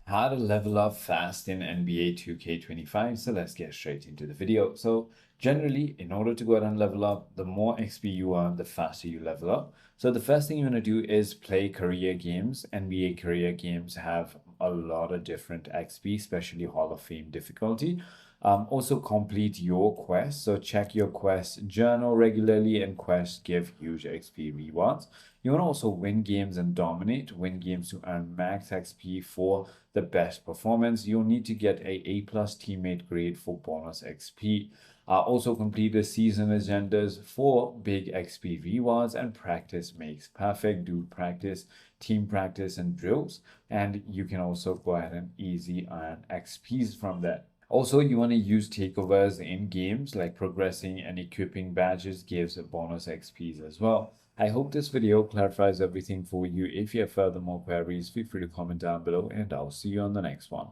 How to level up fast in NBA 2K25. So let's get straight into the video. So generally, in order to go ahead and level up, the more XP you earn, the faster you level up. So the first thing you want to do is play career games. NBA career games have a lot of different XP, especially Hall of Fame difficulty. Also complete your quests. So check your quest journal regularly, and quests give huge XP rewards. You want to also win games and dominate. Win games to earn max XP for the best performance. You'll need to get a plus teammate grade for bonus XP. Also complete the season agendas for big XP rewards, and practice makes perfect. Do practice, team practice, and drills. And you can also go ahead and easy earn XPs from that. Also, you want to use takeovers in games, like progressing and equipping badges gives bonus XPs as well. I hope this video clarifies everything for you. If you have further more queries, feel free to comment down below, and I'll see you on the next one.